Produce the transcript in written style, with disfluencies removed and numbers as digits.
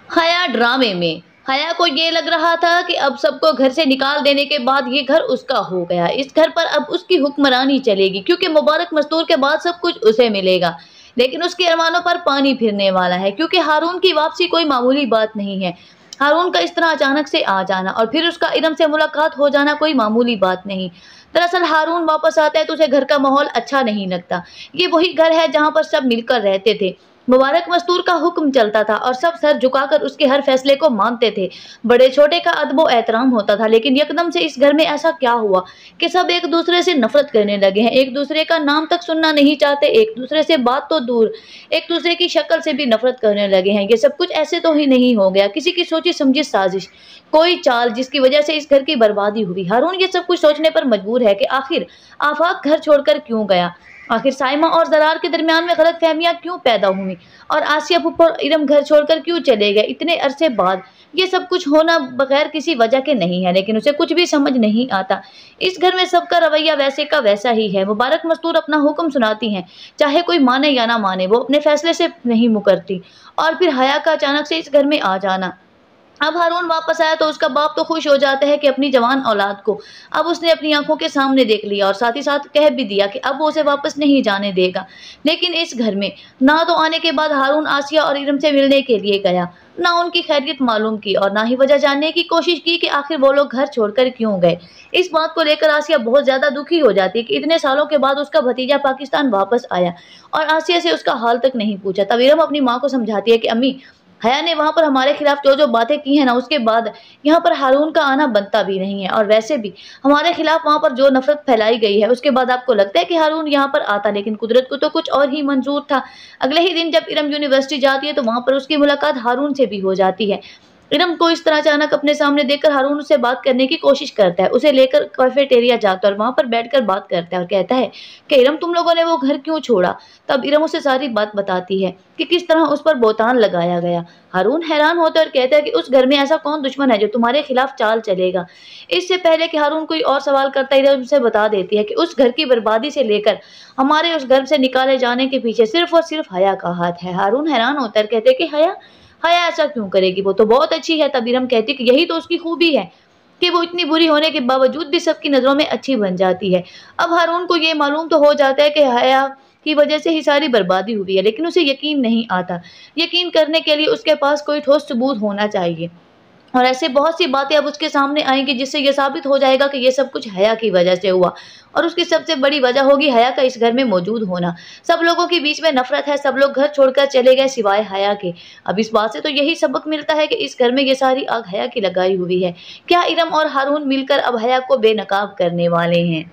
हया ड्रामे में हया को ये लग रहा था कि अब सबको घर से निकाल देने के बाद ये घर उसका हो गया। इस घर पर अब उसकी हुक्मरानी चलेगी क्योंकि मुबारक मस्तूर के बाद सब कुछ उसे मिलेगा। लेकिन उसके अरमानों पर पानी फिरने वाला है क्योंकि हारून की वापसी कोई मामूली बात नहीं है। हारून का इस तरह अचानक से आ जाना और फिर उसका इरम से मुलाकात हो जाना कोई मामूली बात नहीं। दरअसल हारून वापस आता है तो उसे घर का माहौल अच्छा नहीं लगता। ये वही घर है जहाँ पर सब मिलकर रहते थे। मुबारक मस्तूर का हुक्म चलता था और सब सर झुकाकर उसके हर फैसले को मानते थे। बड़े छोटे का अदब व एहतराम होता था। लेकिन यकदम से इस घर में ऐसा क्या हुआ कि सब एक दूसरे से नफरत करने लगे हैं, एक दूसरे का नाम तक सुनना नहीं चाहते, एक दूसरे से बात तो दूर, एक दूसरे की शक्ल से भी नफरत करने लगे हैं। ये सब कुछ ऐसे तो ही नहीं हो गया, किसी की सोची समझी साजिश, कोई चाल जिसकी वजह से इस घर की बर्बादी हुई। हारून ये सब कुछ सोचने पर मजबूर है कि आखिर आफाक घर छोड़कर क्यों गया, आखिर साइमा और जरार के दरमियान में गलतफहमियां क्यों पैदा हुई, और आसिया फूफा और इरम घर छोड़कर क्यों चले गए इतने अरसे बाद। ये सब कुछ होना बगैर किसी वजह के नहीं है, लेकिन उसे कुछ भी समझ नहीं आता। इस घर में सबका रवैया वैसे का वैसा ही है। मुबारक मस्तूर अपना हुक्म सुनाती हैं, चाहे कोई माने या ना माने, वो अपने फैसले से नहीं मुकरती। और फिर हया का अचानक से इस घर में आ जाना। अब हारून वापस आया तो उसका बाप तो खुश हो जाता है कि अपनी जवान औलाद को अब उसने अपनी आंखों के सामने देख लिया, और साथ ही साथ कह भी दिया कि अब वो उसे वापस नहीं जाने देगा। लेकिन इस घर में ना तो आने के बाद हारून आसिया और इरम से मिलने के लिए गया, ना उनकी खैरियत मालूम की, और ना ही वजह जानने की कोशिश की कि आखिर वो लोग घर छोड़कर क्यों गए। इस बात को लेकर आसिया बहुत ज्यादा दुखी हो जाती है कि इतने सालों के बाद उसका भतीजा पाकिस्तान वापस आया और आसिया से उसका हाल तक नहीं पूछा। तब इरम अपनी माँ को समझाती है कि अम्मी, हया ने वहां पर हमारे खिलाफ जो जो बातें की हैं ना, उसके बाद यहाँ पर हारून का आना बनता भी नहीं है। और वैसे भी हमारे खिलाफ वहां पर जो नफरत फैलाई गई है उसके बाद आपको लगता है कि हारून यहाँ पर आता, लेकिन कुदरत को तो कुछ और ही मंजूर था। अगले ही दिन जब इरम यूनिवर्सिटी जाती है तो वहां पर उसकी मुलाकात हारून से भी हो जाती है। इरम को इस तरह अचानक अपने सामने देखकर हारून उससे बात करने की कोशिश करता है, उसे लेकर कैफेटेरिया जाता है और वहां पर बैठकर बात करता है और कहता है कि इरम, तुम लोगों ने वो घर क्यों छोड़ा। तब इरम उसे सारी बात बताती है कि किस तरह उस पर बोतान लगाया गया। हारून हैरान होता है और कहता है कि उस घर में ऐसा कौन दुश्मन है जो तुम्हारे खिलाफ चाल चलेगा। इससे पहले कि हारून कोई और सवाल करता है, इरम उसे बता देती है कि उस घर की बर्बादी से लेकर हमारे उस घर से निकाले जाने के पीछे सिर्फ और सिर्फ हया का हाथ है। हारून हैरान होता है और कहते हैं कि हया हया ऐसा क्यों करेगी, वो तो बहुत अच्छी है। तब इरम कहती कि यही तो उसकी खूबी है कि वो इतनी बुरी होने के बावजूद भी सबकी नजरों में अच्छी बन जाती है। अब हारून को ये मालूम तो हो जाता है कि हया की वजह से ही सारी बर्बादी हुई है, लेकिन उसे यकीन नहीं आता। यकीन करने के लिए उसके पास कोई ठोस सबूत होना चाहिए, और ऐसे बहुत सी बातें अब उसके सामने आएंगी जिससे ये साबित हो जाएगा कि ये सब कुछ हया की वजह से हुआ, और उसकी सबसे बड़ी वजह होगी हया का इस घर में मौजूद होना। सब लोगों के बीच में नफरत है, सब लोग घर छोड़कर चले गए सिवाय हया के। अब इस बात से तो यही सबक मिलता है कि इस घर में ये सारी आग हया की लगाई हुई है। क्या इरम और हारून मिलकर अब हया को बेनकाब करने वाले हैं।